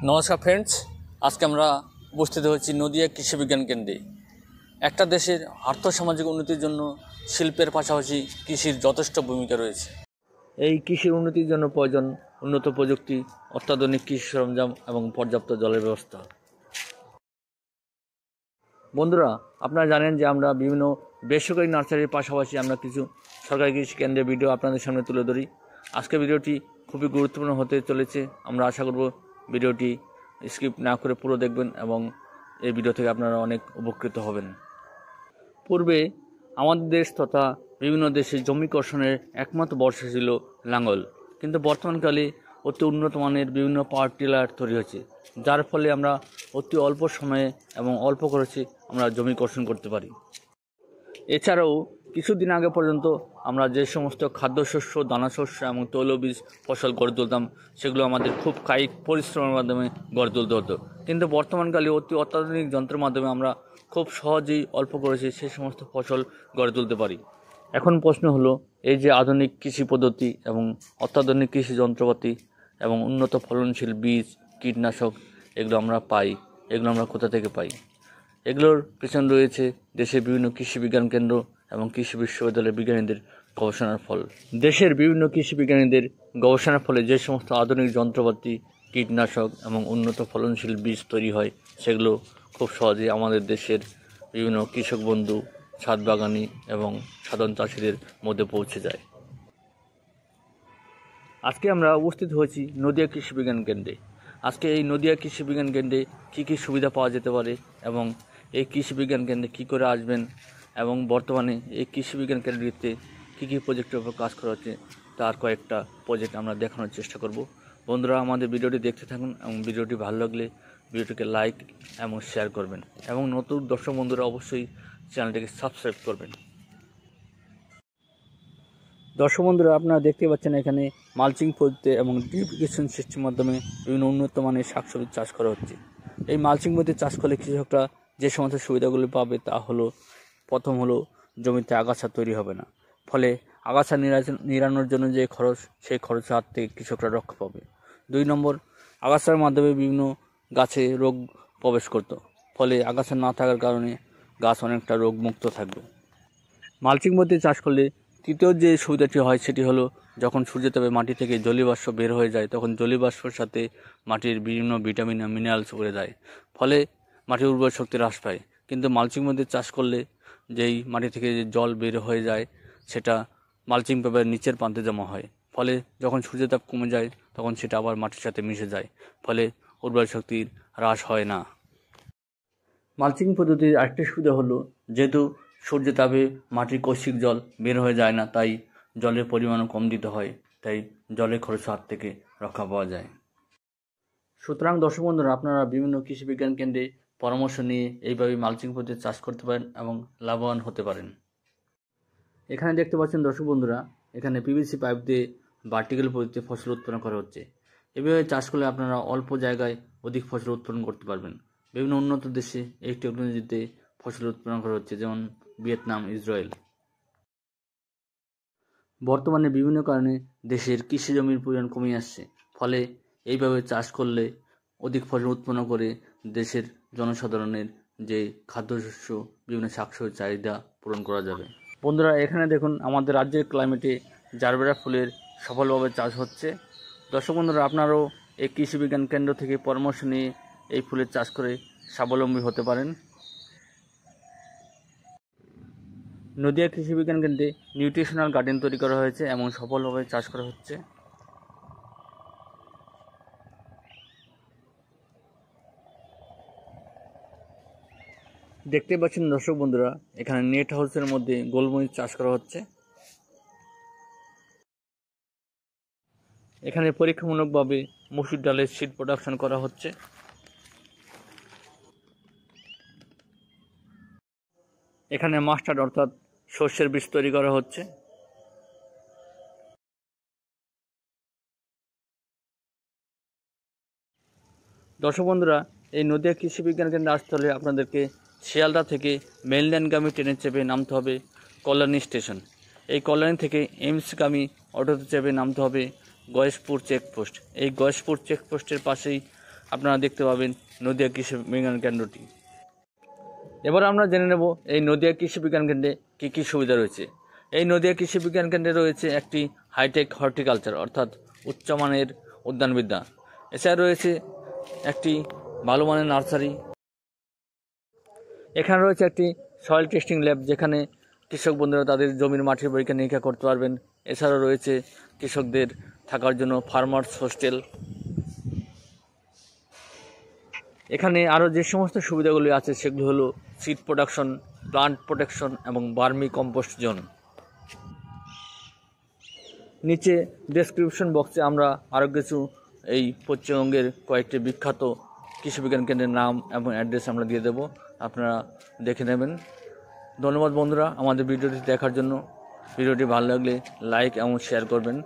নমস্কার ফ্রেন্ডস, আজকে আমরা উপস্থিত হয়েছি নদিয়া কৃষি বিজ্ঞান কেন্দ্রে। একটা দেশের আর্থসামাজিক উন্নতির জন্য শিল্পের পাশাপাশি কৃষির যথেষ্ট ভূমিকা রয়েছে। এই কৃষির উন্নতির জন্য প্রয়োজন উন্নত প্রযুক্তি, অত্যাধুনিক কৃষি সরঞ্জাম এবং পর্যাপ্ত জলের ব্যবস্থা। বন্ধুরা, আপনারা জানেন যে আমরা বিভিন্ন বেসরকারি নার্সারির পাশাপাশি আমরা কিছু সরকারি কৃষি কেন্দ্রের ভিডিও আপনাদের সামনে তুলে ধরি। আজকের ভিডিওটি খুবই গুরুত্বপূর্ণ হতে চলেছে। আমরা আশা করব ভিডিওটি স্কিপ না করে পুরো দেখবেন এবং এই ভিডিও থেকে আপনারা অনেক উপকৃত হবেন। পূর্বে আমাদের দেশ তথা বিভিন্ন দেশে জমি কর্ষণের একমাত্র ভরসা ছিল লাঙ্গল, কিন্তু বর্তমানকালে অতি উন্নত মানের বিভিন্ন পাওয়ার টিলার তৈরি হয়েছে, যার ফলে আমরা অতি অল্প সময়ে এবং অল্প খরচে আমরা জমি কর্ষণ করতে পারি। এছাড়াও কিছুদিন আগে পর্যন্ত আমরা যে সমস্ত খাদ্যশস্য, দানাশস্য এবং তৈলবীজ ফসল গড়ে তুলতাম, সেগুলো আমাদের খুব কায়িক পরিশ্রমের মাধ্যমে গড়ে তুলতে হতো, কিন্তু বর্তমানকালে অতি অত্যাধুনিক যন্ত্রের মাধ্যমে আমরা খুব সহজেই অল্প খরচে সেই সমস্ত ফসল গড়ে তুলতে পারি। এখন প্রশ্ন হলো, এই যে আধুনিক কৃষি পদ্ধতি এবং অত্যাধুনিক কৃষি যন্ত্রপাতি এবং উন্নত ফলনশীল বীজ, কীটনাশক এগুলো আমরা পাই, এগুলো আমরা কোথা থেকে পাই? এগুলোর পেছনে রয়েছে দেশের বিভিন্ন কৃষি বিজ্ঞান কেন্দ্র এবং কৃষি বিশ্ববিদ্যালয়ের বিজ্ঞানীদের গবেষণার ফল। দেশের বিভিন্ন কৃষি বিজ্ঞানীদের গবেষণার ফলে যে সমস্ত আধুনিক যন্ত্রপাতি, কীটনাশক এবং উন্নত ফলনশীল বীজ তৈরি হয়, সেগুলো খুব সহজেই আমাদের দেশের বিভিন্ন কৃষক বন্ধু, ছাদ বাগানি এবং সাধারণ চাষিদের মধ্যে পৌঁছে যায়। আজকে আমরা উপস্থিত হয়েছি নদিয়া কৃষি বিজ্ঞান কেন্দ্রে। আজকে এই নদিয়া কৃষি বিজ্ঞান কেন্দ্রে কী কী সুবিধা পাওয়া যেতে পারে এবং এই কৃষি বিজ্ঞান কেন্দ্রে কী করে আসবেন এবং বর্তমানে এই কৃষি বিজ্ঞান কেন্দ্রটিতে কী কী প্রজেক্টের উপর কাজ করা হচ্ছে, তার কয়েকটা প্রজেক্ট আমরা দেখানোর চেষ্টা করব। বন্ধুরা, আমাদের ভিডিওটি দেখতে থাকুন এবং ভিডিওটি ভালো লাগলে ভিডিওটিকে লাইক এবং শেয়ার করবেন এবং নতুন দর্শক বন্ধুরা অবশ্যই চ্যানেলটিকে সাবস্ক্রাইব করবেন। দর্শক বন্ধুরা, আপনারা দেখতে পাচ্ছেন এখানে মালচিং পদ্ধতি এবং ড্রিপ ইরিগেশন সিস্টেমের মাধ্যমে বিভিন্ন উন্নত মানের শাকসবজি চাষ করা হচ্ছে। এই মালচিং পদ্ধতি চাষ করলে কৃষকরা যে সমস্ত সুবিধাগুলি পাবে তা হলো, প্রথম হলো জমিতে আগাছা তৈরি হবে না, ফলে আগাছা নিরানোর জন্য যে খরচ, সেই খরচের হাত থেকে কৃষকরা রক্ষা পাবে। 2 নম্বর, আগাছার মাধ্যমে বিভিন্ন গাছে রোগ প্রবেশ করত, ফলে আগাছা না থাকার কারণে গাছ অনেকটা রোগমুক্ত থাকবে। মালচিং পদ্ধতি চাষ করলে তৃতীয় যে সুবিধাটি হয় সেটি হলো, যখন সূর্যতাপে মাটি থেকে জলীয়বাষ্প বের হয়ে যায়, তখন জলীয়বাষ্পের সাথে মাটির বিভিন্ন ভিটামিন ও মিনারেলস উড়ে যায়, ফলে মাটির উর্বর শক্তি হ্রাস পায়। কিন্তু মালচিং পদ্ধতি চাষ করলে যেই মাটি থেকে যে জল বের হয়ে যায়, সেটা মালচিং পেপারের নিচের প্রান্তে জমা হয়, ফলে যখন সূর্যতাপ কমে যায় তখন সেটা আবার মাটির সাথে মিশে যায়, ফলে উর্বর শক্তির হ্রাস হয় না। মালচিং পদ্ধতির আরেকটি সুবিধা হলো, যেহেতু সূর্যতাপে মাটির কৌশিক জল বের হয়ে যায় না, তাই জলের পরিমাণও কম দিতে হয়, তাই জলের খরচের হাত থেকে রক্ষা পাওয়া যায়। সুতরাং দর্শক বন্ধুরা, আপনারা বিভিন্ন কৃষি বিজ্ঞান কেন্দ্রে পরামর্শ নিয়ে এইভাবে মালচিং পদ্ধতি চাষ করতে পারেন এবং লাভবান হতে পারেন। এখানে দেখতে পাচ্ছেন দর্শক বন্ধুরা, এখানে পিভিসি পাইপ দিয়ে ভার্টিক্যাল পদ্ধতিতে ফসল উৎপাদন করা হচ্ছে। এভাবে চাষ করলে আপনারা অল্প জায়গায় অধিক ফসল উৎপাদন করতে পারবেন। বিভিন্ন উন্নত দেশে এই টেকনোলজিতে ফসল উৎপাদন করা হচ্ছে, যেমন ভিয়েতনাম, ইসরায়েল। বর্তমানে বিভিন্ন কারণে দেশের কৃষি জমির পরিমাণ কমে আসছে, ফলে এইভাবে চাষ করলে অধিক ফসল উৎপন্ন করে দেশের জনসাধারণের যে খাদ্যশস্য, বিভিন্ন শাকসবজির চাহিদা পূরণ করা যাবে। বন্ধুরা, এখানে দেখুন আমাদের রাজ্যের ক্লাইমেটে জারবেরা ফুলের সফলভাবে চাষ হচ্ছে। দর্শক বন্ধুরা, আপনারাও এই কৃষি বিজ্ঞান কেন্দ্র থেকে পরামর্শ নিয়ে এই ফুলের চাষ করে স্বাবলম্বী হতে পারেন। নদিয়া কৃষি বিজ্ঞান কেন্দ্রে নিউট্রিশনাল গার্ডেন তৈরি করা হয়েছে এবং সফলভাবে চাষ করা হচ্ছে। দেখতে পাচ্ছেন দর্শক বন্ধুরা, এখানে নেট হাউসের মধ্যে গোলমরিচ চাষ করা হচ্ছে। এখানে পরীক্ষামূলকভাবে মসুর ডালের সিড প্রোডাকশন করা হচ্ছে। এখানে মাস্টার্ড অর্থাৎ সর্ষের বীজ তৈরি করা হচ্ছে। দর্শক বন্ধুরা, এই নদিয়া কৃষি বিজ্ঞান কেন্দ্রে আসতে হলে আপনাদেরকে শিয়ালদা থেকে মেইনল্যান্ডগামী ট্রেনে চেপে নামতে হবে কল্যাণী স্টেশন। এই কল্যাণী থেকে এইমসগামী অটোতে চেপে নামতে হবে গয়েশপুর চেকপোস্ট। এই গয়েশপুর চেকপোস্টের পাশেই আপনারা দেখতে পাবেন নদিয়া কৃষি বিজ্ঞান কেন্দ্রটি। এবার আমরা জেনে নেব এই নদিয়া কৃষি বিজ্ঞান কেন্দ্রে কী কী সুবিধা রয়েছে। এই নদিয়া কৃষি বিজ্ঞান কেন্দ্রে রয়েছে একটি হাইটেক হর্টিকালচার অর্থাৎ উচ্চমানের উদ্যানবিদ্যা। এছাড়া রয়েছে একটি ভালো মানের নার্সারি। এখানে রয়েছে একটি সয়েল টেস্টিং ল্যাব, যেখানে কৃষক বন্ধুরা তাদের জমির মাটির পরীক্ষা নিরীক্ষা করতে পারবেন। এছাড়াও রয়েছে কৃষকদের থাকার জন্য ফার্মার্স হোস্টেল। এখানে আরও যে সমস্ত সুবিধাগুলি আছে সেগুলি হলো সিড প্রোডাকশন, প্লান্ট প্রোটেকশন এবং বার্মি কম্পোস্ট জোন। নিচে ডেসক্রিপশন বক্সে আমরা আরও কিছু এই পশ্চিমবঙ্গের কয়েকটি বিখ্যাত কৃষি বিজ্ঞান কেন্দ্রের নাম এবং অ্যাড্রেস আমরা দিয়ে দেব, আপনারা দেখে নেবেন। ধন্যবাদ বন্ধুরা আমাদের ভিডিওটি দেখার জন্য। ভিডিওটি ভালো লাগলে লাইক এবং শেয়ার করবেন।